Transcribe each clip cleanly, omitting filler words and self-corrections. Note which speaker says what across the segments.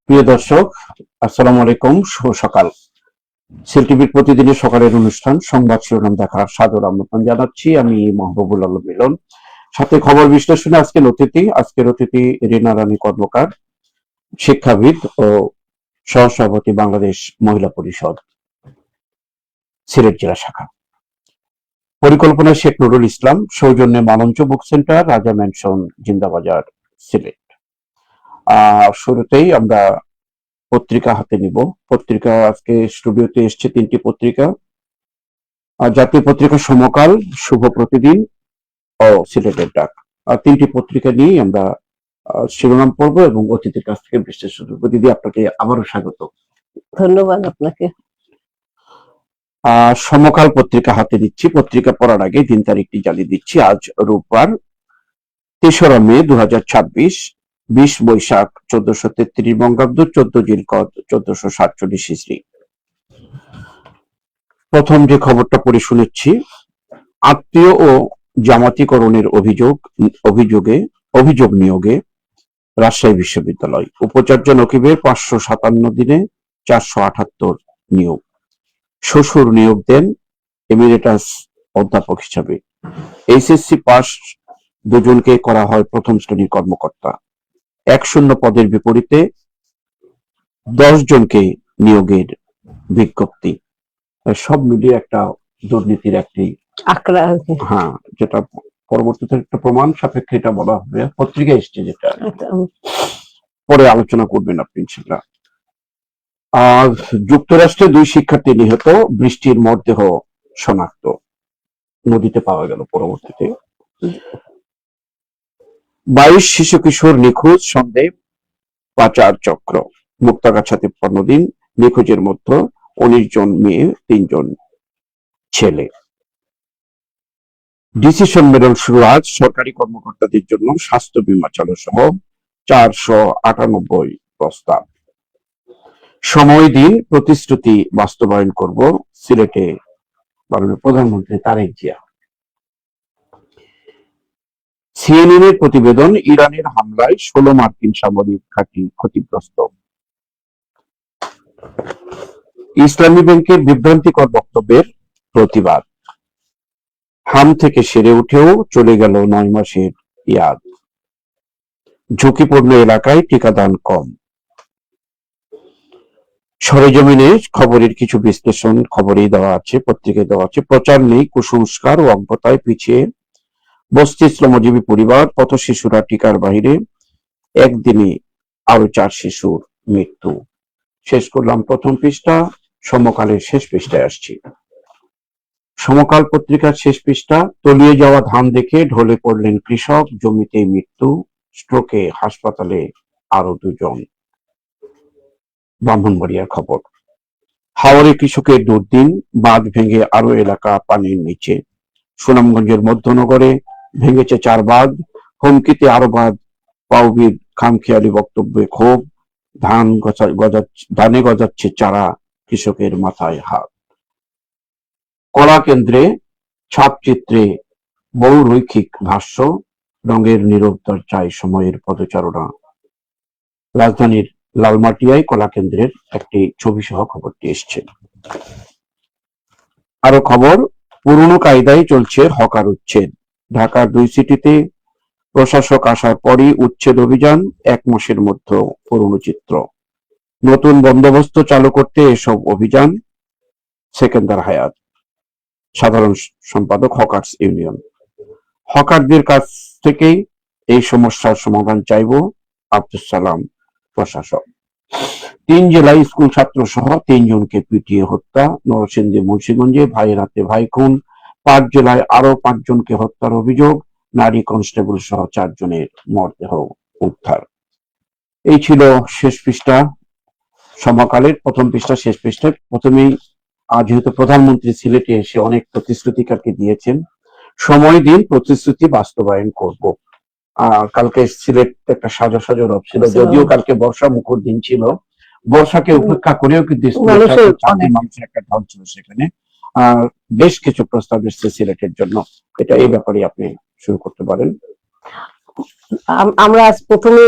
Speaker 1: প্রিয় দর্শক, আসসালামু আলাইকুম। শুভ সকাল। সিল টিভির প্রতিদিনের সকালের অনুষ্ঠান সংবাদ শিরোনাম দেখার সাদর আমন্ত্রণ জানাচ্ছি। আমি মাহবুবুল আলম মিলন। সাথে খবর বিশ্লেষণে আজকের অতিথি রিনা রানী কর্মকার, শিক্ষাবিদ ও সহসভাপতি বাংলাদেশ মহিলা পরিষদ সিলেট জেলা শাখা। পরিকল্পনা শেখ নুরুল ইসলাম, সৌজন্যে মালঞ্চ বুক সেন্টার, রাজা ম্যানশন, জিন্দাবাজার, সিলেট। শুরুতেই আমরা পত্রিকা হাতে নিব। পত্রিকা আজকে স্টুডিওতে এসছে তিনটি পত্রিকা, জাতীয় পত্রিকা সমকাল, শুভ প্রতিদিন ও সিলেটের ডাক। তিনটি পত্রিকা নিয়ে আমরা শিরোনাম পড়বো এবং অতিথির কাছ থেকে বিশ্লেষণ করবো। দিদি, আপনাকে আবারও স্বাগত।
Speaker 2: ধন্যবাদ আপনাকে।
Speaker 1: সমকাল পত্রিকা হাতে দিচ্ছি। পত্রিকা পড়ার আগে দিন তারিখটি জানিয়ে দিচ্ছি। আজ রোববার ৩রা মে ২০২৬, ২০ বৈশাখ ১৪৩৩ বঙ্গাব্দ, ১৪ জিলকদ ১৪৪৭ ইসরি। প্রথম যে খবরটা পড়ে শুনেছি, আত্মীয় ও জামাতিকরণের অভিযোগ নিয়োগে রাজশাহী বিশ্ববিদ্যালয়। উপাচার্য নকিবের ৫৫৭ দিনে ৪৭৮ নিয়োগ। শ্বশুর নিয়োগ দেন এমিরেটাস অধ্যাপক হিসাবে। এইচএসসি পাস দুজনকে করা হয় প্রথম শ্রেণীর কর্মকর্তা। ১০০ পদের বিপরীতে ১০ জনকে নিয়োগের বিজ্ঞপ্তি। সব মিলিয়ে একটা দুর্নীতির একটি
Speaker 2: আঁকড়া।
Speaker 1: হ্যাঁ, যেটা পরবর্তীতে একটা প্রমাণ সাপেক্ষে এটা বলা হবে। পত্রিকা এসছে, যেটা পরে আলোচনা করবেন আপনি ইনশাআল্লাহ। আর যুক্তরাষ্ট্রে ২ শিক্ষার্থী নিহত, বৃষ্টির মরদেহ শনাক্ত, নদীতে পাওয়া গেল পরবর্তীতে। ২২ শিশু কিশোর নিখোঁজ, সন্দেহে পাচার চক্র। মুক্তাগাছা ৫৩ দিন, নিখোঁজের মধ্যে ১৯ জন মেয়ে, ৩ জন ছেলে। ডিসি সম্মেলন শুরু আজ। সরকারি কর্মকর্তাদের জন্য স্বাস্থ্য বীমা চালু সহ ৪৯৮ প্রস্তাব। সময় দিন, প্রতিশ্রুতি বাস্তবায়ন করব, সিলেটে মাননীয় প্রধানমন্ত্রী তারেক জিয়া। সিএনএন এর প্রতিবেদন, ইরানের হামলায় ১৬ মার্কিন সামরিক ঘাঁটি ক্ষতিগ্রস্ত। ইসলামী ব্যাংকের বিভ্রান্তিকর বক্তব্যের প্রতিবাদ। হাম থেকে সেরে উঠেও চলে গেল ৯ মাসের ইয়াদ। ঝুঁকিপূর্ণ এলাকায় টিকাদান কম। সরেজমিনে খবরের কিছু বিশ্লেষণ খবরেই দেওয়া আছে, পত্রিকায় দেওয়া আছে। প্রচার নেই, কুসংস্কার ও অজ্ঞতায় পিছিয়ে বস্তি শ্রমজীবী পরিবার, পথ শিশুরা টিকার বাহিরে, একদিনে আরো ৪ শিশুর মৃত্যু। শেষ করলাম প্রথম পৃষ্ঠা। সমকালের শেষ পৃষ্ঠায় আসছি। সমকাল পত্রিকার শেষ পৃষ্ঠা, তলিয়ে যাওয়া ধান দেখে ঢলে পড়লেন কৃষক, জমিতে মৃত্যু, স্ট্রোকে হাসপাতালে আরো ২ জন। ব্রাহ্মণবাড়িয়ার খবর, হাওরে কৃষকের দুর্দিন, বাঁধ ভেঙে আরো এলাকা পানির নিচে। সুনামগঞ্জের মধ্যনগরে ভেঙেছে ৪ বাঁধ, হুমকিতে আরো বাঁধ। পাউবির খামখেয়ালি বক্তব্যে ক্ষোভ, ধানে গজাচ্ছে চারা, কৃষকের মাথায় হাত। কলা কেন্দ্রে ছাপচিত্রে বহুরৈখিক ভাষ্য, রঙের নিরবতার চাই সময়ের পদচারণা। রাজধানীর লালমাটিয়ায় কলা কেন্দ্রের একটি ছবি সহ খবরটি এসছে। আরো খবর, পুরনো কায়দায় চলছে হকার উচ্ছেদ। ঢাকার ২ সিটিতে প্রশাসক আসার পরই উচ্ছেদ অভিযান, ১ মাসের মধ্যে পুরনো চিত্র। নতুন বন্দোবস্ত চালু করতে এসব অভিযান। সেকেন্দার হায়াত, সাধারণ সম্পাদক, হকার্স ইউনিয়ন। হকারদের কাছ থেকেই এই সমস্যার সমাধান চাইব, আব্দুল সালাম, প্রশাসক। ৩ জেলায় স্কুল ছাত্র সহ ৩ জনকে পিটিয়ে হত্যা। নরসিংদী, মুন্সিগঞ্জে ভাইয়ের হাতে ভাই খুন। ৫ জেলায় আরো ৫ জনকে হত্যার অভিযোগ। নারী কনস্টেবল সহ ৪ জনের মরদেহ উদ্ধার। এই ছিল শেষ পৃষ্ঠা সমকালের প্রথম পৃষ্ঠা। শেষ পৃষ্ঠায় প্রথমেই, যেহেতু প্রধানমন্ত্রী সিলেটে এসে অনেক প্রতিশ্রুতিকারকে দিয়েছেন, সময় দিন, প্রতিশ্রুতি বাস্তবায়ন করব। কালকে সিলেট একটা সাজো সাজো রব ছিল, যদিও কালকে বর্ষা মুখর দিন ছিল। বর্ষাকে উপেক্ষা করেও কিন্তু মানুষের একটা ঢল ছিল সেখানে। বেশ কিছু প্রস্তাব এসছে সিলেটের জন্য। এটা এই ব্যাপারে আপনি শুরু করতে পারেন।
Speaker 2: আমরা আজ প্রথমে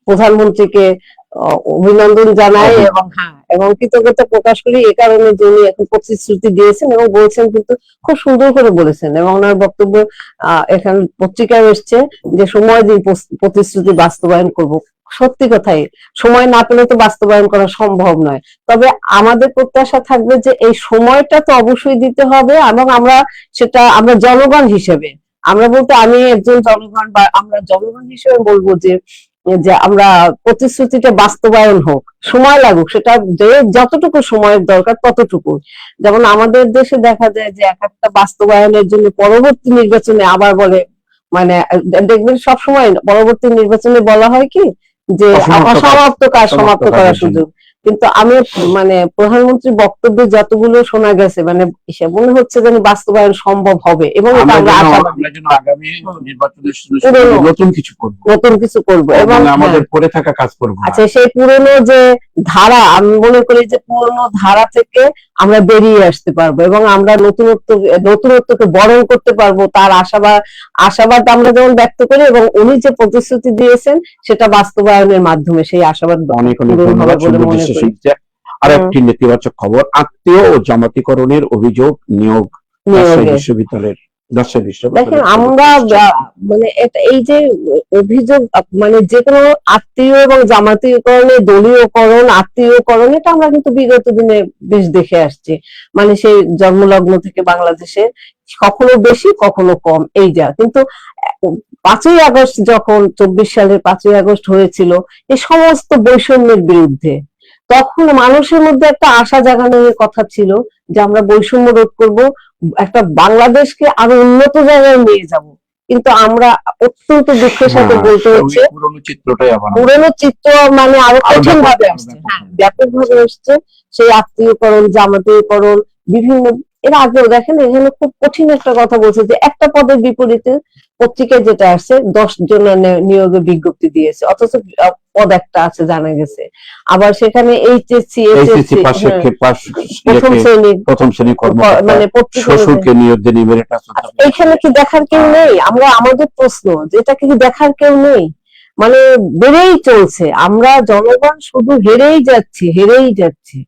Speaker 2: প্রধানমন্ত্রীকে অভিনন্দন জানাই এবং কৃতজ্ঞতা প্রকাশ করি এই কারণে যিনি এখন প্রতিশ্রুতি দিয়েছেন এবং বলছেন, কিন্তু খুব সুন্দর করে বলেছেন। এবং ওনার বক্তব্য এখানে পত্রিকায় এসছে যে সময় দিন প্রতিশ্রুতি বাস্তবায়ন করব। সত্যি কথাই, সময় না পেলে তো বাস্তবায়ন করা সম্ভব নয়। তবে আমাদের প্রত্যাশা থাকবে যে এই সময়টা তো অবশ্যই দিতে হবে, এবং আমরা জনগণ হিসেবে, আমরা বলতে আমি একজন জনগণ বা আমরা জনগণ হিসেবে বলবো যে যে আমরা প্রতিশ্রুতিটা বাস্তবায়ন হোক, সময় লাগুক, সেটা যে যতটুকু সময়ের দরকার ততটুকু। যেমন আমাদের দেশে দেখা যায় যে এক একটা বাস্তবায়নের জন্য পরবর্তী নির্বাচনে আবার বলে, মানে দেখবেন সবসময় পরবর্তী নির্বাচনে বলা হয় কি যে অসমাপ্ত কাজ সমাপ্ত করার সুযোগ। কিন্তু আমি প্রধানমন্ত্রীর বক্তব্যে যতগুলো শোনা গেছে, মনে হচ্ছে যেন বাস্তবায়ন সম্ভব হবে, এবং নতুন কিছু করবো এবং আমাদের পড়ে থাকা কাজ করবো। আচ্ছা, সেই পুরনো যে ধারা, আমি মনে করি যে পুরনো ধারা থেকে আমরা বেরিয়ে আসতে পারবো এবং আমরা নতুনত্বকে বরণ করতে পারবো। তার আশাবাদ আমরা যেমন ব্যক্ত করি, এবং উনি যে প্রতিশ্রুতি দিয়েছেন সেটা বাস্তবায়নের মাধ্যমে সেই আশাবাদ পূরণ হবে বলে মনে করি।
Speaker 1: আর একটি নেতিবাচক খবর, আত্মীয় ও জামাতিকরণের অভিযোগ নিয়োগ বিশ্ববিদ্যালয়ের।
Speaker 2: দেখেন, আমরা এই যে অভিযোগ, যে কোনো আত্মীয় এবং জামাতিকরণের দলীয়করণ, আত্মীয়করণ, এটা আমরা কিন্তু বিগত দিনে বেশ দেখে আসছি। সেই জন্মলগ্ন থেকে বাংলাদেশে কখনো বেশি কখনো কম, এই যা। কিন্তু 5ই আগস্ট, যখন 24 সালের 5ই আগস্ট হয়েছিল, এই সমস্ত বৈষম্যের বিরুদ্ধে, তখন মানুষের মধ্যে একটা আশা জাগানোর কথা ছিল যে আমরা বৈষম্য রোধ করব, একটা বাংলাদেশকে আরো উন্নত জায়গায় নিয়ে যাব। কিন্তু আমরা অত্যন্ত দুঃখের সাথে বলতে হচ্ছে, পুরনো চিত্র আরো কঠিন ভাবে আসছে, ব্যাপক ভাবে আসছে। সেই আত্মীয়করণ, জামাতীয়করণ, বিভিন্ন, এর আগেও দেখেন এখানে খুব কঠিন একটা কথা বলছে যে একটা পদের বিপরীতে পত্রিকায় যেটা আসছে 10 জনের নিয়োগের বিজ্ঞপ্তি দিয়েছে, অথচ পদ একটা আছে জানা গেছে। আবার সেখানে এইচএসসি
Speaker 1: প্রথম শ্রেণী শ্বশুরকে নিয়োগ দেন,
Speaker 2: এখানে কি দেখার কেউ নেই? আমরা আমাদের প্রশ্ন, যেটা কি দেখার কেউ নেই? বেড়েই চলছে, আমরা জনগণ শুধু হেরেই যাচ্ছি।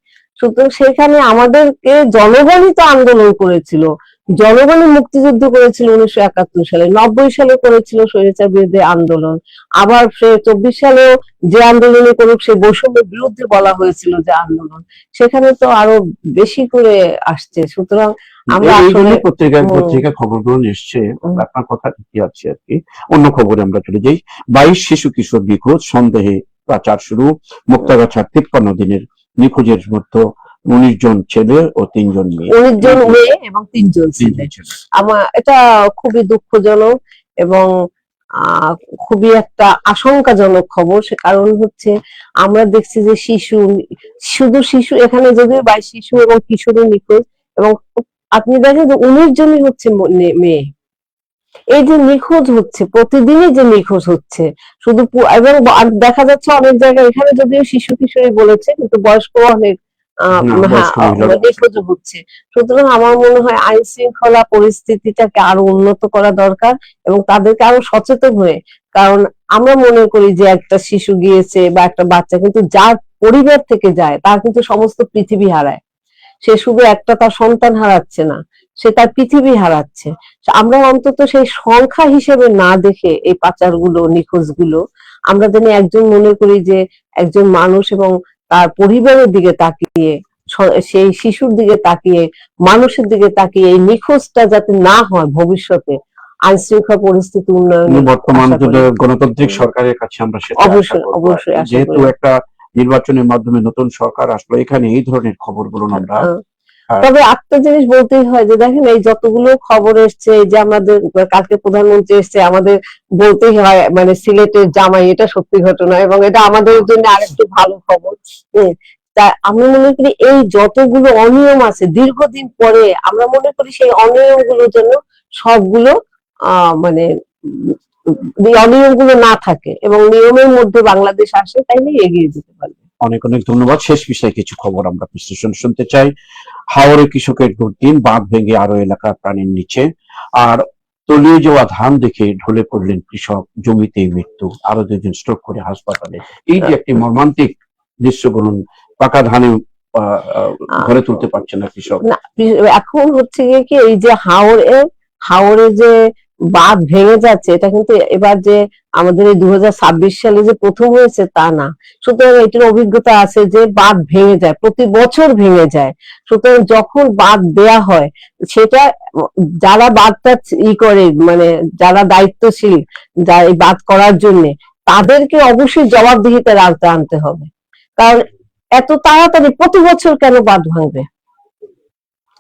Speaker 2: সুতরাং সেখানে আমাদেরকে জনগণই তো আন্দোলন করেছিল, জনগণই মুক্তিযুদ্ধ করেছিল 1971 সালে, 90 সালে করেছিল স্বৈরাচার বিরুদ্ধে আন্দোলন। আবার 24 সালেও যে আন্দোলনে করুক, সে বৈষম্যের বিরুদ্ধে বলা হয়েছিল যে আন্দোলন, সেখানে তো আরো বেশি করে আসছে। সুতরাং আমরা
Speaker 1: পত্রিকা খবরগুলো এসছে, আপনার কথা ঠিকই আছে আর কি। অন্য খবরে আমরা চলে যাই। 22 শিশু কিশোর নিখোঁজ, সন্দেহে পাচার শুরু। মুক্তাগাছার 53 দিনের নিখোঁজের মধ্যে 19 জন ছেলে ও 3 জন মেয়ে,
Speaker 2: 19 জন মেয়ে এবং 3 জন ছেলে। এটা খুবই দুঃখজনক এবং খুবই একটা আশঙ্কাজনক খবর। সে কারণ হচ্ছে, আমরা দেখছি যে শুধু শিশু, এখানে যদিও 22 শিশু এবং কিশোরী নিখোঁজ, এবং আপনি দেখেন যে 19 জনই হচ্ছে মেয়ে। এই যে নিখোঁজ হচ্ছে, প্রতিদিনই যে নিখোঁজ হচ্ছে, শুধু এবং দেখা যাচ্ছে অনেক জায়গায়, এখানে যদিও শিশু কিশোরী বলেছে, কিন্তু বয়স্ক অনেক নিখোঁজ হচ্ছে। সুতরাং আমার মনে হয় আইন শৃঙ্খলা পরিস্থিতিটাকে আরো উন্নত করা দরকার এবং তাদেরকে আরো সচেতন হয়ে, কারণ আমরা মনে করি যে একটা শিশু গিয়েছে বা একটা বাচ্চা, কিন্তু যার পরিবার থেকে যায় তার কিন্তু সমস্ত পৃথিবী হারায়। সে শুধু একটা তার সন্তান হারাচ্ছে না, সে তার পৃথিবী হারাচ্ছে। আমরা অন্তত সেই সংখ্যা হিসেবে না দেখে এই পাচারগুলো, নিখোঁজগুলো আমরা যেন একজন মনে করি যে একজন মানুষ, এবং তার পরিবারের দিকে তাকিয়ে, সেই শিশুর দিকে তাকিয়ে, মানুষের দিকে তাকিয়ে এই নিখোঁজটা যাতে না হয় ভবিষ্যতে, আইন শৃঙ্খলা পরিস্থিতি উন্নয়নে।
Speaker 1: বর্তমান গণতান্ত্রিক সরকারের কাছে আমরা সেটা
Speaker 2: অবশ্যই
Speaker 1: যেহেতু একটা নির্বাচনের মাধ্যমে নতুন সরকার আসলো, এখানে এই ধরনের খবরগুলো আমরা।
Speaker 2: তবে একটা জিনিস বলতেই হয় যে দেখেন, এই যতগুলো খবর এসছে, যে আমাদের কালকে প্রধানমন্ত্রী এসছে, আমাদের বলতেই হয় সিলেটের জামাই, এটা সত্যি ঘটনা এবং এটা আমাদের জন্য আরেকটু ভালো খবর। তা আমি মনে করি এই যতগুলো অনিয়ম আছে দীর্ঘদিন পরে, আমরা মনে করি সেই অনিয়মগুলোর জন্য সবগুলো অনিয়মগুলো না থাকে এবং নিয়মের মধ্যে বাংলাদেশ আসে, তাইলে এগিয়ে যেতে পারবে।
Speaker 1: অনেক অনেক ধন্যবাদ। শেষ বিষয়ে কিছু খবর আমরা বিশ্লেষণ শুনতে চাই। হাওড়ে কৃষকের দুর্দিন, বাঁধ ভেঙে আরো এলাকা প্রাণীর নিচে। আর তলিয়ে যাওয়া ধান দেখে ঢলে পড়লেন কৃষক, জমিতেই মৃত্যু, আরো 2 জন স্ট্রোক করে হাসপাতালে। এই যে একটি মর্মান্তিক দৃশ্য, বলুন, পাকা ধানে ঘরে তুলতে পারছে না কৃষক।
Speaker 2: না, এখন হচ্ছে গিয়ে কি, এই যে হাওরে যে বাঁধ ভেঙে যাচ্ছে, এটা কিন্তু এবার যে আমাদের এই 2026 সালে যে প্রথম হয়েছে তা না। সুতরাং এটির অভিজ্ঞতা আছে যে বাঁধ ভেঙে যায়, প্রতি বছর ভেঙে যায়। সুতরাং যখন বাঁধ দেয়া হয়, সেটা যারা বাঁধটা করে, মানে যারা দায়িত্বশীল, যারা এই বাঁধ করার জন্য, তাদেরকে অবশ্যই জবাবদিহিতার আওতায় আনতে হবে। কারণ এত তাড়াতাড়ি প্রতি বছর কেন বাঁধ ভাঙবে?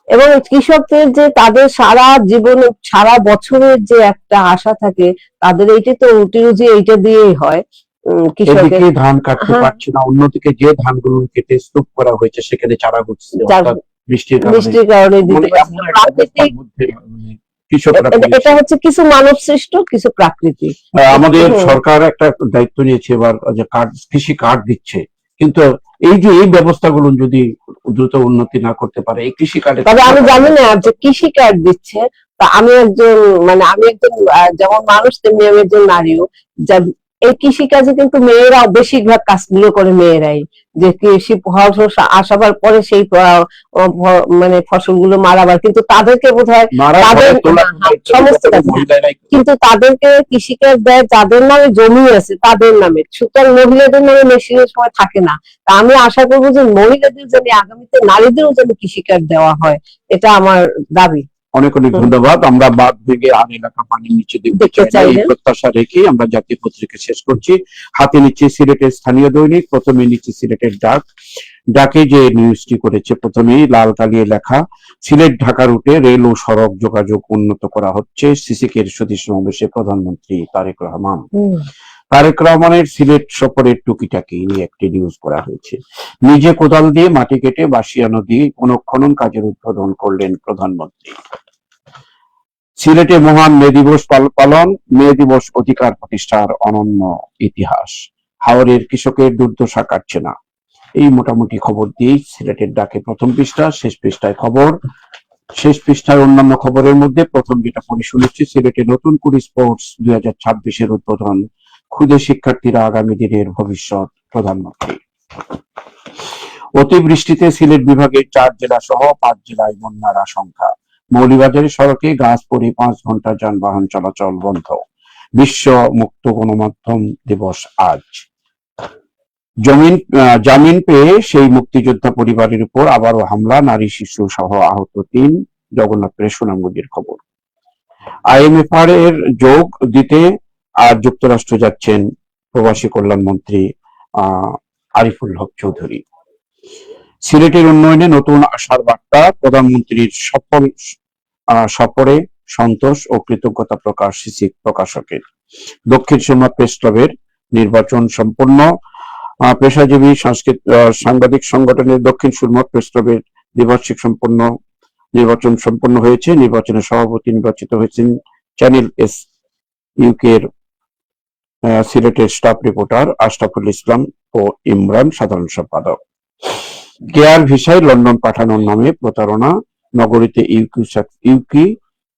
Speaker 2: এবং কৃষকদের যে তাদের সারা জীবন, সারা বছরের যে একটা আশা থাকে, তাদের এইটা তো রুটি রুজি এইটা দিয়েই হয়।
Speaker 1: এদিকে ধান কাটতে পারছে না, অন্যদিকে যে ধানগুলো কেটে স্তূপ করা হয়েছে সেখানে চারা ঘুরছে, বৃষ্টির কারণে দিতে পারছে না। কৃষকরা,
Speaker 2: এটা হচ্ছে কিছু মানব সৃষ্ট, কিছু প্রাকৃতিক।
Speaker 1: আমাদের সরকার একটা দায়িত্ব নিয়েছে এবার, যে কৃষি কার্ড দিচ্ছে, কিন্তু এই যে এই ব্যবস্থাগুলো যদি দ্রুত উন্নতি না করতে পারে, এই কৃষি কার্ডে,
Speaker 2: তবে আমি জানি না যে কৃষি কার্ড দিচ্ছে, তা আমি একজন যেমন মানুষ, তেমনি আমি একজন নারীও। এই কৃষি কাজে কিন্তু মেয়েরা বেশিরভাগ কাজগুলো করে মেয়েরাই, যে কৃষি ফসল আসাবার পরে সেই মানে ফসলগুলো মারাবার, কিন্তু তাদেরকে বোধহয় সমস্ত কিন্তু তাদেরকে কৃষিকাজ দেয় যাদের নামে জমি আছে তাদের নামে। সুতরাং মহিলাদের নামে মেশিনের সময় থাকে না। তা আমি আশা করবো যে মহিলাদের যেন আগামীতে নারীদেরও যেন কৃষিকাজ দেওয়া হয়, এটা আমার দাবি।
Speaker 1: অনেক অনেক ধন্যবাদ। আমরা বাদ ভেঙে আর এলাকা পানির নিচে দেখতে চাই, এই প্রত্যাশা রেখে আমরা জাতীয় পত্রিকা শেষ করছি। হাতে নিচ্ছে সিলেটের স্থানীয় দৈনিক। প্রথমে নিচ্ছে সিলেটের ডাকে যে নিউজটি করেছে, প্রথমেই লাল কালিয়ে লেখা, সিলেট ঢাকা রুটে রেল ও সড়ক যোগাযোগ উন্নত করা হচ্ছে, সিসিকের সদস্য সমাবেশে প্রধানমন্ত্রী তারেক রহমান। তারেক রহমানের সিলেট সফরের টুকিটাকি নিয়ে একটি নিউজ করা হয়েছে। নিজে কোদাল দিয়ে মাটি কেটে বাসিয়া নদী পুনঃখনন কাজের উদ্বোধন করলেন প্রধানমন্ত্রী। সিলেটে মহান মে দিবস পালন, মে দিবস অধিকার প্রতিষ্ঠার অনন্য ইতিহাস, হাওরের কৃষকের দুর্দশা কাটছে না। এই মোটামুটি খবর দিয়ে সিলেটের ডাকে প্রথম পৃষ্ঠা, শেষ পৃষ্ঠায় খবর। শেষ পৃষ্ঠায় অন্যান্য খবরের মধ্যে প্রথম যেটা পড়ে শুনেছি, সিলেটে নতুন কুড়ি স্পোর্টস 2026-এর উদ্বোধন, ক্ষুদে শিক্ষার্থীরা আগামী দিনের ভবিষ্যৎ, প্রধানমন্ত্রী। অতিবৃষ্টিতে সিলেট বিভাগের 4 জেলা সহ 5 জেলায় বন্যার আশঙ্কা, মৌলভীবাজারের সড়কে গাছ পড়ে 5 ঘন্টা যানবাহন চলাচল বন্ধ। বিশ্ব মুক্ত গণমাধ্যম দিবস আজ। জামিন পেয়ে সেই মুক্তিযোদ্ধা পরিবারের উপর আবারও হামলা, নারী শিশু সহ আহত 3, জগন্নাথের সুনামগঞ্জের খবর। IMFR এর যোগ দিতে আর যুক্তরাষ্ট্র যাচ্ছেন প্রবাসী কল্যাণ মন্ত্রী আরিফুল হক চৌধুরী। সিলেটের উন্নয়নে নতুন আশার বার্তা, প্রধানমন্ত্রীর সফল সফরে সন্তোষ ও কৃতজ্ঞতা প্রকাশ সিসিক প্রকাশকের। দক্ষিণ সুরমা প্রেস ক্লাবের নির্বাচন সম্পন্ন, পেশাজীবী সাংবাদিক সংগঠনের দক্ষিণ সুরমা প্রেস ক্লাবের নির্বাচন সম্পন্ন হয়েছে। নির্বাচনের সভাপতি নির্বাচিত হয়েছেন চ্যানেল এস ইউকে এর সিলেটের স্টাফ রিপোর্টার আশরাফুল ইসলাম ও ইমরান সাধারণ সম্পাদক। কেয়ার ভিসায় লন্ডন পাঠানোর নামে প্রতারণা, নগরীতে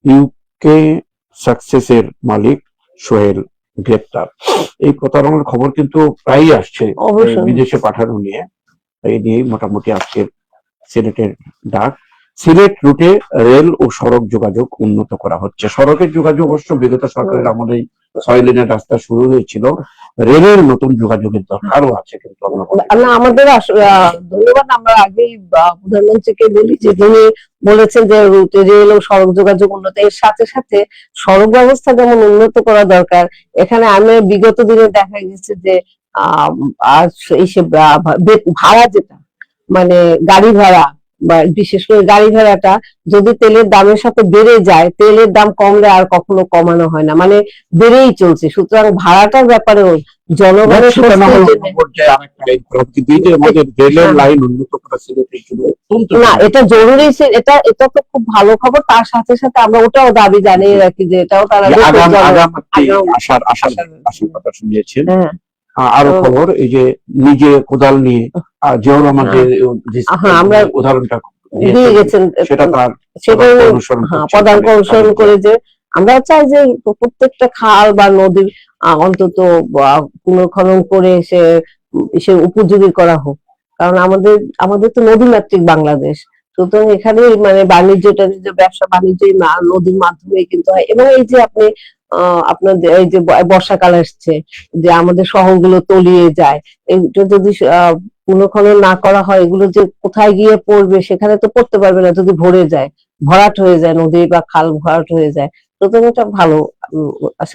Speaker 1: ইউকে সাকসেসের মালিক সোহেল গ্রেপ্তার। এই প্রতারণার খবর কিন্তু প্রায়ই আসছে বিদেশে পাঠানো নিয়ে। এই নিয়ে মোটামুটি আজকের সিলেটের ডাক। সিলেট রুটে রেল ও সড়ক যোগাযোগ উন্নত করা হচ্ছে। সড়কের যোগাযোগ অবশ্য বিগত সরকারের আমলে 6 লেনের রাস্তা শুরু হয়েছিল, রেলের নতুন যোগাযোগের দরকারও আছে। কিন্তু
Speaker 2: আমাদের ধন্যবাদ, আমরা আগেই প্রধানমন্ত্রীকে বলি যে তিনি বলেছেন যে রুটে রেল ও সড়ক যোগাযোগ উন্নত, এর সাথে সাথে সড়ক ব্যবস্থা যেমন উন্নত করা দরকার। এখানে আমি বিগত দিনে দেখা গেছে যে ভাড়া যেটা, মানে গাড়ি ভাড়া, বা বিশেষ করে গাড়ি ভাড়াটা যদি তেলের দামের সাথে বেড়ে যায়, তেলের দাম কমলে আর কখনো কমানো হয় না, মানে বেড়েই চলছে। সুতরাং ভাড়াটার ব্যাপারেও জনগণের না, এটা জরুরি, এটা তো খুব ভালো খবর। তার সাথে সাথে আমরা ওটাও দাবি জানিয়ে রাখি যে এটাও তারা
Speaker 1: শুনিয়েছেন। আরো খবর, এই যে নিজে কোদাল নিয়ে জিয়াউর রহমানের আমরা উদাহরণটা দিয়ে গেছেন, সেটা তার পদাঙ্ক অনুসরণ করে যে
Speaker 2: আমরা চাই যে প্রত্যেকটা খাল বা নদীর অন্তত পুনর্খনন করে সে উপযোগী করা হোক, কারণ আমাদের আমাদের তো নদীমাতৃক বাংলাদেশ। সুতরাং এখানে মানে বাণিজ্যটা, যে ব্যবসা বাণিজ্য নদীর মাধ্যমে কিন্তু হয়। এবং এই যে আপনি আপনার এই যে বর্ষাকাল আসছে, যে আমাদের শহরগুলো তলিয়ে যায়, এটা যদি পুনর্খনন না করা হয়, এগুলো যে কোথায় গিয়ে পড়বে, সেখানে তো পড়তে পারবে না যদি ভরে যায়, ভরাট হয়ে যায়, নদী বা খাল ভরাট হয়ে যায়। সুতরাং এটা ভালো।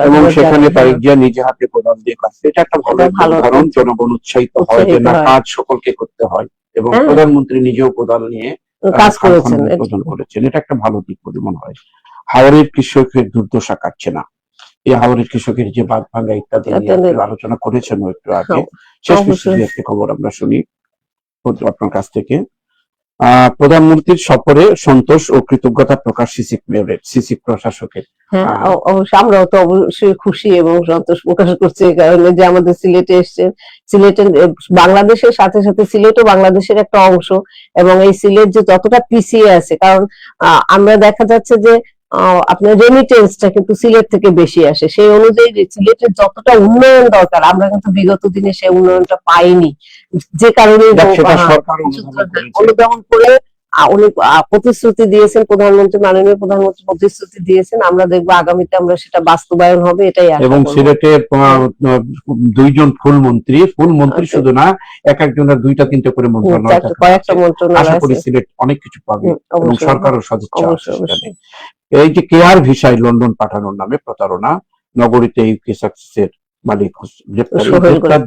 Speaker 1: এবং সেখানে তারিখ জিয়া নিজে হাতে কোদাল দিয়ে কাটছে, এটা একটা ভালো উদাহরণ। জনগণ উৎসাহিত হয় যে না, কাজ সকলকে করতে হয়, এবং প্রধানমন্ত্রী নিজেও কোদাল নিয়ে
Speaker 2: কাজ করেছেন,
Speaker 1: উদ্বোধন করেছেন। এটা একটা ভালো দিক বলে মনে হয়। হাওরের কৃষকের দুর্দশা কাটছে না। এই হাওরের কৃষকের যে বাঁধ ভাঙা ইত্যাদি আলোচনা করেছেন একটু আগে। শেষ একটি খবর আমরা শুনি আপনার কাছ থেকে। প্রধানমন্ত্রীর সফরে সন্তোষ ও কৃতজ্ঞতা প্রকাশ সিসি প্রশাসকের।
Speaker 2: হ্যাঁ, অবশ্যই আমরাও তো অবশ্যই খুশি এবং সন্তোষ প্রকাশ করছি, কারণ যে আমাদের সিলেটে এসছেন। সিলেটে বাংলাদেশের সাথে সাথে সিলেটও বাংলাদেশের একটা অংশ, এবং এই সিলেট যে যতটা পিছিয়ে আছে, কারণ আমরা দেখা যাচ্ছে যে আপনার রেমিটেন্সটা কিন্তু সিলেট থেকে বেশি আসে, সেই অনুযায়ী সিলেটের যতটা উন্নয়ন দরকার আমরা কিন্তু বিগত দিনে সেই উন্নয়নটা পাইনি, যে কারণে অনুধাবন করে উনি প্রতিশ্রুতি দিয়েছেন, মাননীয় প্রধানমন্ত্রী প্রতিশ্রুতি দিয়েছেন। আমরা দেখবো আগামীতে আমরা সেটা বাস্তবায়ন হবে, এটাই আশা করব।
Speaker 1: এবং সিলেটের দুইজন ফুল মন্ত্রী শুধু না, এক একজনের দুইটা তিনটা করে মন্ত্রণালয়,
Speaker 2: কয়েকটা মন্ত্রণালয়।
Speaker 1: আশা করি সিলেট অনেক কিছু পাবে, এবং সরকারও সদিচ্ছা আছে। এই যে কেয়ার ভিসায় লন্ডন পাঠানোর নামে প্রতারণা, নগরীতে ইউকে সাকসেসের মালিক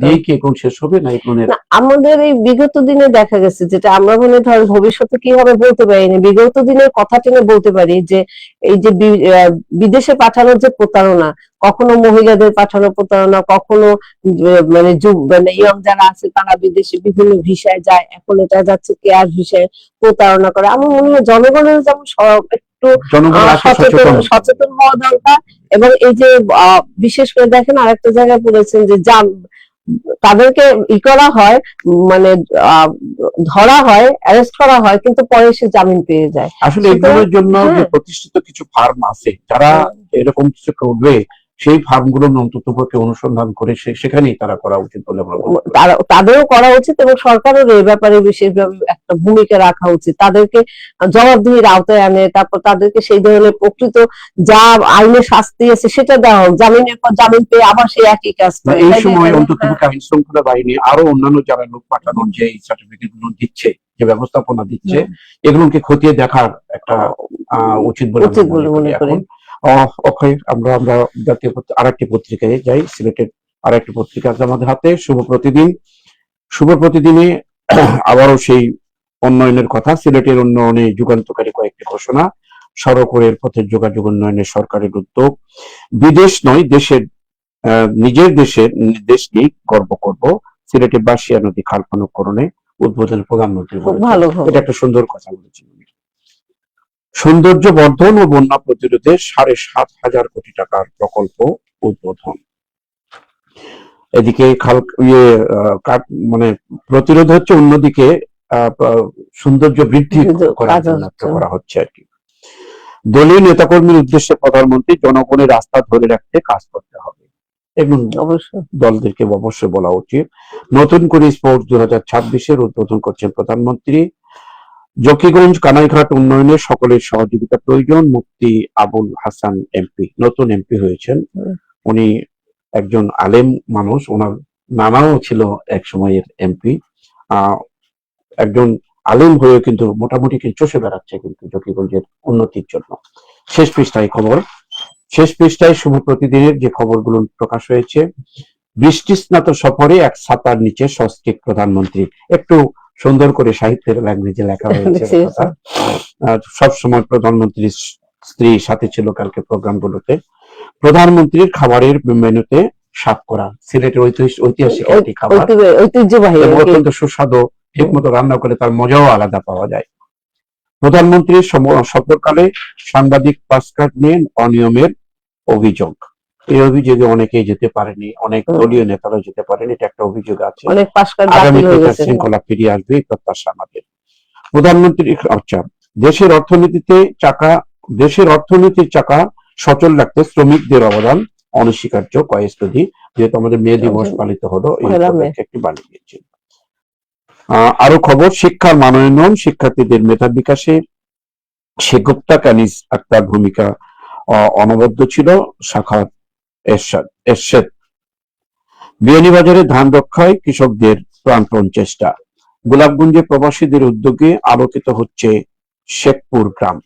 Speaker 1: দিয়ে কি এখন শেষ হবে না?
Speaker 2: আমাদের এই বিগত দিনে দেখা গেছে, যেটা আমরা মনে ধর ভবিষ্যতে কি হবে বলতে পারিনি, বিগত দিনের কথা টেনে বলতে পারি যে এই যে বিদেশে পাঠানোর যে প্রতারণা, কখনো মহিলাদের পাঠানো প্রতারণা, কখনো মানে ইয়ং যারা আছে তারা বিদেশে বিভিন্ন ভিসায় যায়, এখন এটা যাচ্ছে কেয়ার ভিসায় প্রতারণা করে। আমার মনে হয় জনগণের যেমন একটু সচেতন হওয়া দরকার। এবং এই যে বিশেষ করে দেখেন আরেকটা জায়গায় বলেছেন যে তাদেরকে করা হয়, মানে ধরা হয়, অ্যারেস্ট করা হয়, কিন্তু পরে সে জামিন পেয়ে যায়।
Speaker 1: আসলে এগুলোর জন্য যে প্রতিষ্ঠিত কিছু ফার্ম আছে যারা এরকম কিছু করবে, সেই ফার্মগুলো অন্তত অনুসন্ধান করে সেখানেই তারা করা উচিত বলে
Speaker 2: তাদেরও করা উচিত, এবং সরকারের এই ব্যাপারে বিশেষভাবে একটা ভূমিকা রাখা উচিত, তাদেরকে জবাবদিহির আওতায় আনে, তারপর তাদেরকে সেই ধরনের প্রকৃত যা আইনে শাস্তি আছে সেটা দেওয়া হোক, জামিনের পর জামিন পেয়ে আবার সেই একই কাজ করে।
Speaker 1: এই সময় অন্তত আইন শৃঙ্খলা বাহিনী আরো অন্যান্য যারা লোক পাঠানোর যে সার্টিফিকেট গুলো দিচ্ছে, যে ব্যবস্থাপনা দিচ্ছে, এগুলোকে খতিয়ে দেখার একটা উচিত বলে মনে করি। আমরা জাতীয় আরেকটি পত্রিকায় যাই, সিলেটের আরেকটি পত্রিকা আছে আমাদের হাতে, শুভ প্রতিদিনে আবারও সেই উন্নয়নের কথা। সিলেটের উন্নয়নে যুগান্তকারী কয়েকটি ঘোষণা, সড়ক ও রেলপথের যোগাযোগ উন্নয়নে সরকারের উদ্যোগ, বিদেশ নয় নিজের দেশ নিয়ে গর্ব করব, সিলেটে বাঁশিয়া নদী খাল খননকরণে উদ্বোধন প্রধানমন্ত্রী। এটা একটা সুন্দর কথা বলেছেন। সৌন্দর্য বর্ধন ও বন্যা প্রতিরোধে 7,500 কোটি টাকার প্রকল্প উদ্বোধন। এদিকে মানে প্রতিরোধ হচ্ছে, অন্যদিকে সৌন্দর্য বৃদ্ধি করার জন্য করা হচ্ছে আর কি। দলীয় নেতাকর্মীর উদ্দেশ্যে প্রধানমন্ত্রী জনগণের রাস্তা ধরে রাখতে কাজ করতে হবে, এবং দলদেরকে অবশ্যই বলা উচিত। নতুন করে স্পোর্টস 2026 উদ্বোধন করছেন প্রধানমন্ত্রী। জকিগঞ্জ কানাইঘাট উন্নয়নে সকলের সহযোগিতা প্রয়োজন, মুফতি আবুল হাসান এমপি, নতুন এমপি হয়েছেন। উনি একজন আলেম মানুষ, ওনার নানাও ছিল এক সময়ের এমপি। একজন আলেম হয়ে কিন্তু মোটামুটি চষে বেড়াচ্ছে কিন্তু জকিগঞ্জের উন্নতির জন্য। শেষ পৃষ্ঠায় শুভ প্রতিদিনের যে খবরগুলো প্রকাশ হয়েছে। বৃষ্টি স্নাত সফরে এক ছাতার নিচে সস্ত্রীক প্রধানমন্ত্রী, একটু সুন্দর করে সাহিত্যের ল্যাঙ্গুয়েজে লেখা হয়েছে। সবসময় প্রধানমন্ত্রীর স্ত্রী সাথে ছিল কালকে প্রোগ্রামগুলোতে। প্রধানমন্ত্রীর খাবারের মেনুতে সাতকরা, সিলেটের ঐতিহাসিক একটি খাবার, ঐতিহ্যবাহী, অত্যন্ত সুস্বাদু, ঠিক মতো রান্না করে তার মজাও আলাদা পাওয়া যায়। প্রধানমন্ত্রীর সফরকালে সাংবাদিক পাসকার্ড নিয়ে অনিয়মের অভিযোগ। এই অভিযোগে অনেকেই যেতে পারেনি, অনেক দলীয় নেতারা যেতে পারেনি, এটা একটা অভিযোগ আছে। আগামীতে শৃঙ্খলা ফিরিয়ে আসবে এই প্রত্যাশা আমাদের। প্রধানমন্ত্রী দেশের অর্থনীতির চাকা সচল রাখতে শ্রমিকদের অবদান অনস্বীকার্য কয়েকটি, যেহেতু আমাদের মে দিবস পালিত হলো এই উপলক্ষে একটি বাণী দিয়েছিল। আরো খবর, শিক্ষার মানোন্নয়ন, শিক্ষার্থীদের মেধা বিকাশে সেগুপ্তা কানিজ আক্তার ভূমিকা অনবদ্য ছিল। শাখা এরশাদ। বিয়ানীবাজারে ধান রক্ষায় কৃষকদের প্রাণপণ চেষ্টা। গোলাপগঞ্জে প্রবাসীদের উদ্যোগে আলোকিত হচ্ছে শেখপুর গ্রাম।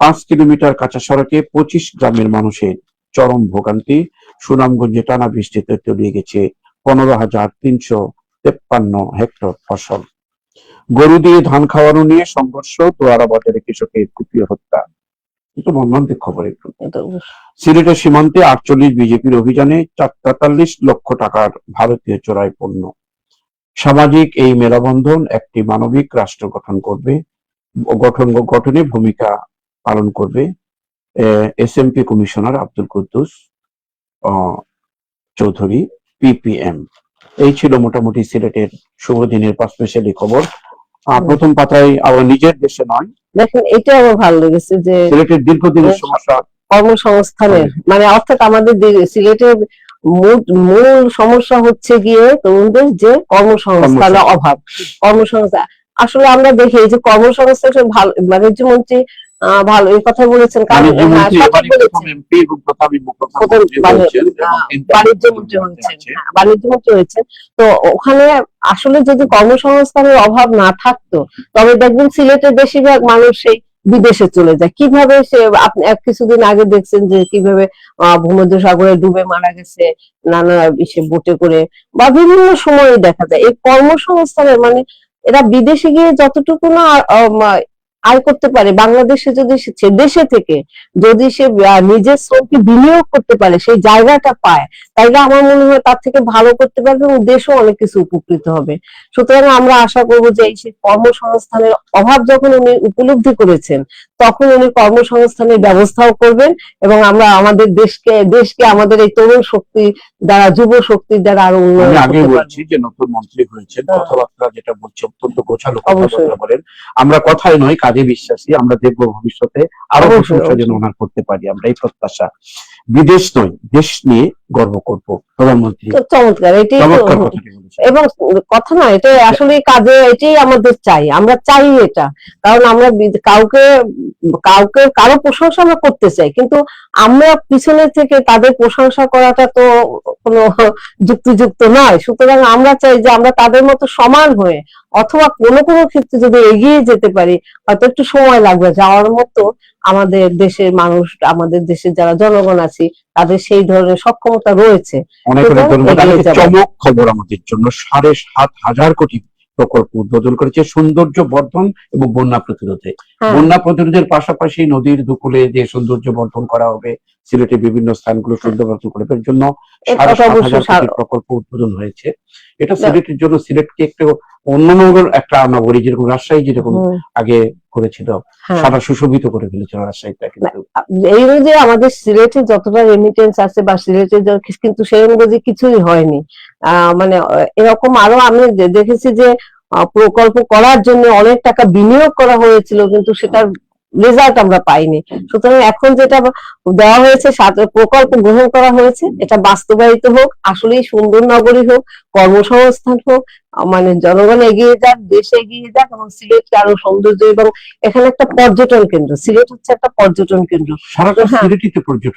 Speaker 1: 5 কিলোমিটার কাঁচা সড়কে 25 গ্রামের মানুষের চরম ভোগান্তি। সুনামগঞ্জে টানা বৃষ্টিতে তলিয়ে গেছে 15,353 হেক্টর ফসল। গরু দিয়ে ধান খাওয়ানো নিয়ে সংঘর্ষ, দোয়ারা বাজারে কৃষকের কুপিয়ে হত্যা। কিন্তু মর্মান্তিক খবর একটু। সিলেটের সীমান্তে 48 বিজেপির অভিযানে 43 লক্ষ টাকার ভারতীয় চোরাই পণ্য। সামাজিক এই মেলাবন্ধন একটি মানবিক রাষ্ট্র গঠনে ভূমিকা পালন করবে SMP commissioner Abdul Kuddus Chowdhury PPM. এই ছিল মোটামুটি সিলেটের শুভ দিনের 5 স্পেশালি খবর। প্রথম পাতায় আমার নিজের দেশে নয়,
Speaker 2: দেখেন এটা আমার ভালো লেগেছে যে
Speaker 1: সিলেটের দীর্ঘদিনের সমস্যা
Speaker 2: কর্মসংস্থানের, মানে অর্থাৎ আমাদের সিলেটের মূল সমস্যা হচ্ছে গিয়ে তরুণদের যে কর্মসংস্থানের অভাব। কর্মসংস্থান আসলে আমরা দেখি যে কর্মসংস্থান ভালো, বাণিজ্যমন্ত্রী ভালো এই কথা বলেছেন, কারণ বাণিজ্যমন্ত্রী হয়েছেন। তো ওখানে আসলে যদি কর্মসংস্থানের অভাব না থাকতো তবে দেখবেন সিলেটের বেশিরভাগ মানুষ সেই বিদেশে চলে যায়। কিভাবে সে আপনি কিছুদিন আগে দেখছেন যে কিভাবে ভূমধ্যসাগরে ডুবে মারা গেছে নানা বোটে করে, বা বিভিন্ন সময়ে দেখা যায়। এই কর্মসংস্থানের মানে এরা বিদেশে গিয়ে যতটুকু না আয় করতে পারে, বাংলাদেশে যদি দেশে থেকে যদি সে নিজের শ্রমকে বিনিয়োগ করতে পারে, সেই জায়গাটা পায়, তাইলে আমার মনে হয় তার থেকে ভালো করতে পারবে এবং দেশও অনেক কিছু উপকৃত হবে। সুতরাং আমরা আশা করবো যে এই কর্মসংস্থানের অভাব যখন উনি উপলব্ধি করেছেন তখন উনি কর্মসংস্থানের ব্যবস্থাও করবেন এবং আমরা আমাদের দেশকে আমাদের এই তরুণ শক্তি দ্বারা, যুব শক্তির দ্বারা আরো উন্নয়ন করতে পারবো।
Speaker 1: আগে বলছি যে নতুন মন্ত্রী হয়েছেন, কথাবার্তা যেটা বলছে অত্যন্ত গোছালো কথাবার্তা বলেন। আমরা কথাই নয় কাজে বিশ্বাসী। আমরা দেখবো ভবিষ্যতে আরো প্রশংসা যেন ওনার করতে পারি, আমরা এই প্রত্যাশা। বিদেশ নয়, দেশ নিয়ে গর্ব করবো প্রধানমন্ত্রী।
Speaker 2: চমৎকার, এটাই এবং কথা না, এটা আসলে কাজে এটাই আমাদের চাই, আমরা চাই এটা। কারণ আমরা কারো প্রশংসা আমরা করতে চাই, কিন্তু আমরা পিছনে থেকে তাদের প্রশংসা করাটা তো কোনো যুক্তিযুক্ত নয়। সুতরাং আমরা চাই যে আমরা তাদের মতো সমান হয়ে অথবা কোনো কোনো ক্ষেত্রে যদি এগিয়ে যেতে পারি, হয়তো একটু সময় লাগবে যাওয়ার মতো, আমাদের দেশের মানুষ, আমাদের দেশের যারা জনগণ আছে তাদের সেই ধরনের সক্ষমতা রয়েছে।
Speaker 1: চমক খবর আমাদের জন্য, 7,500 কোটি প্রকল্প উদ্বোধন করেছে সৌন্দর্য বর্ধন এবং বন্যা প্রতিরোধে। বন্যা প্রতিরোধের পাশাপাশি নদীর দুকুলে যে সৌন্দর্য বর্ধন করা হবে, সিলেটের বিভিন্ন স্থানগুলো সৌন্দর্য বর্ধন করে জন্য 7,500 কোটি প্রকল্প উদ্বোধন হয়েছে। এটা সিলেটের জন্য, সিলেটকে একটু অন্যান্য একটা নগরী যেরকম রাজশাহী যেরকম আগে করেছিল, সারা সুশোভিত করে ফেলেছিল রাজশাহীটা। কিন্তু
Speaker 2: এই যে আমাদের সিলেটে যতটা রেমিটেন্স আছে বা সিলেটে কিন্তু সেই অনুযায়ী কিছুই হয়নি। মানে এরকম আরো আমি দেখেছি যে প্রকল্প করার জন্য অনেক টাকা বিনিয়োগ করা হয়েছিল কিন্তু সেটার রেজাল্ট আমরা পাইনি। সুতরাং এখন যেটা দেওয়া হয়েছে, প্রকল্প গ্রহণ করা হয়েছে, এটা বাস্তবায়িত হোক, আসলেই সুন্দর নগরী হোক, কর্মসংস্থান হোক, মানে জনগণ এগিয়ে যাক, দেশ এগিয়ে যাক এবং সিলেটকে আরো সৌন্দর্য, এবং এখানে একটা পর্যটন কেন্দ্র, সিলেট হচ্ছে একটা পর্যটন কেন্দ্র,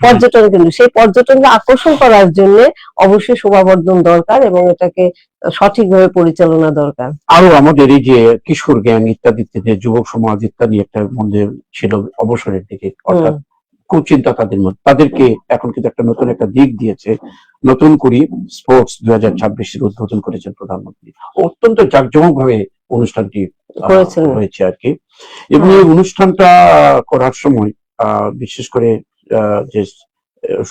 Speaker 2: পর্যটন কেন্দ্র। সেই পর্যটনকে আকর্ষণ করার জন্য অবশ্যই শোভাবর্ধন দরকার এবং এটাকে সঠিকভাবে পরিচালনা দরকার।
Speaker 1: আরো আমাদের এই যে কিশোর গ্যাং ইত্যাদিতে যে যুবক সমাজ ইত্যাদি একটা মধ্যে ছিল অবসরের দিকে, অর্থাৎ কুচিন্তা তাদের মধ্যে, তাদেরকে এখন কিন্তু একটা নতুন একটা দিক দিয়েছে। নতুন করে স্পোর্টস 2026 উদ্বোধন করেছেন প্রধানমন্ত্রী। অত্যন্ত জাঁকজমক ভাবে অনুষ্ঠানটি হয়েছে আর কি। এবং এই অনুষ্ঠানটা করার সময় বিশেষ করে যে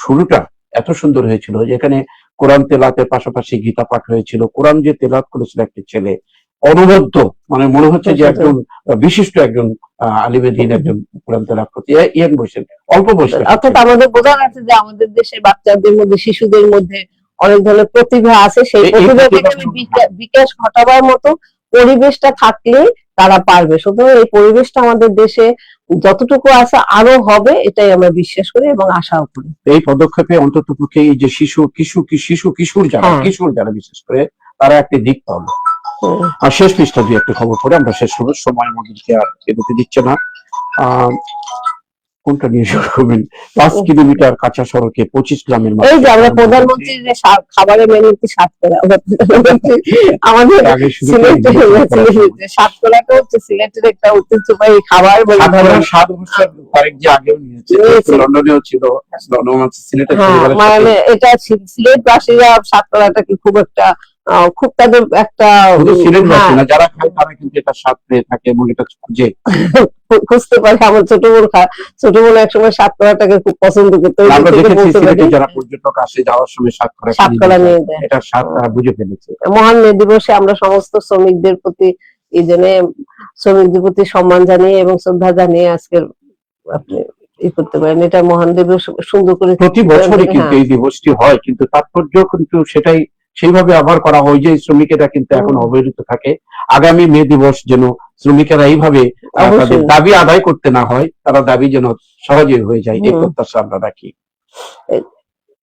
Speaker 1: শুরুটা এত সুন্দর হয়েছিল, যেখানে কোরআন তেলাওয়াতের পাশাপাশি গীতা পাঠ হয়েছিল। কোরআন যে তেলাওয়াত করেছিল একটি ছেলে, অনবদ্য, মানে মনে হচ্ছে যে একজন বিশিষ্ট একজন আলিমে দ্বীন একজন কোরআন তেলাওয়াত করতে, ইয়াং বয়সের, অল্প বয়সে।
Speaker 2: অর্থাৎ আমাদের বোঝা যাচ্ছে যে আমাদের দেশের বাচ্চাদের মধ্যে, শিশুদের মধ্যে অনেক ধরনের প্রতিভা আছে। সেই প্রতিভাকে বিকাশ ঘটাবার মতো পরিবেশটা থাকলে তারা পারবে। সুতরাং এই পরিবেশটা আমাদের দেশে যতটুকু আছে আরো হবে, এটাই আমরা বিশ্বাস করি এবং আশাও করি।
Speaker 1: এই পদক্ষেপে অন্তত পক্ষে এই যে কিশোর যারা বিশেষ করে তারা একটি দিক পাবে। আর শেষ পৃষ্ঠা দিয়ে একটা খবর পড়ে আমরা শেষ করবো, সময় আমাদেরকে আর এগোতে দিচ্ছে না। কোনটা নিয়ে শুরু করবেন? 5 কিলোমিটার কাঁচা সড়কে 25 গ্রামের
Speaker 2: এই যে আমরা প্রধানমন্ত্রীর যে খাবারের মেনুতে সাতকরা, আমাদের সাতকরাটা হচ্ছে সিলেটের একটা ঐতিহ্যবাহী খাবার বলে ধরেন।
Speaker 1: 7 বছর কয়েক যে আগেও নিয়েছে, লন্ডনেও ছিল, লন্ডন সিলেটে।
Speaker 2: মানে এটা সিলেটবাসীরা সাতকরাটাকে খুব একটা খুব তাদের একটা
Speaker 1: সিলেটবাসী না যারা খায় তারা কিন্তু এটা স্বাদ পেয়ে থাকে এবং এটা খুঁজে
Speaker 2: খুঁজতে পারে। আমার ছোট বোন একসময় সাতকরাটাকে খুব পছন্দ করতো।
Speaker 1: আমরা দেখেছি সিলেটে যারা পর্যটক আসে যাওয়ার সময় সাতকরা নিয়ে যায়, এটা স্বাদ তারা বুঝে ফেলেছে।
Speaker 2: মহান মে দিবসে আমরা সমস্ত শ্রমিকদের প্রতি এই জন্য শ্রমিকদের প্রতি সম্মান জানিয়ে এবং শ্রদ্ধা জানিয়ে আজকের আপনি করতে পারেন। এটা মহান দিবস সুন্দর করে
Speaker 1: প্রতি বছরই কিন্তু এই দিবসটি হয়, কিন্তু তাৎপর্য কিন্তু সেটাই সেইভাবে আবার করা হয় যে শ্রমিকেরা কিন্তু এখন অবহেলিত থাকে। আগামী মে দিবস যেন শ্রমিকেরা এইভাবে তাদের দাবি আদায় করতে না হয়, তারা দাবি যেন সহজে হয়ে যায়, এই প্রত্যাশা আমরা রাখি।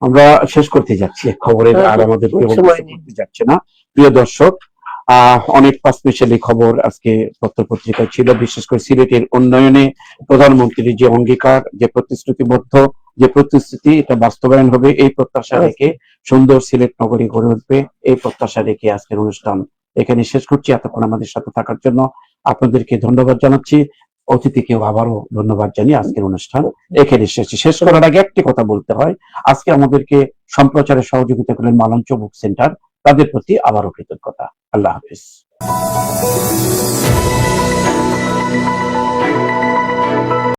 Speaker 1: আমরা শেষ করতে যাচ্ছি খবরের, আর আমাদের করতে যাচ্ছে না। প্রিয় দর্শক, অনেক স্পেশালি খবর আজকে পত্র পত্রিকায় ছিল, বিশেষ করে সিলেটের উন্নয়নে প্রধানমন্ত্রীর যে অঙ্গীকার, যে প্রতিশ্রুতিবদ্ধ যে প্রতিশ্রুতি, এটা বাস্তবায়ন হবে এই প্রত্যাশা রেখে সুন্দর সিলেট নগরী গড়ে উঠবে এই প্রত্যাশা রেখে আজকের অনুষ্ঠান এখানে শেষ করছি। এতক্ষণ আমাদের সাথে থাকার জন্য আপনাদেরকে ধন্যবাদ জানাচ্ছি, অতিথিকেও আবারও ধন্যবাদ জানিয়ে আজকের অনুষ্ঠান এখানে শেষ করার আগে একটি কথা বলতে হয়, আজকে আমাদেরকে সম্প্রচারে সহযোগিতা করলেন মালঞ্চ বুক সেন্টার, তাদের প্রতি আবারও কৃতজ্ঞতা। আল্লাহ হাফিজ।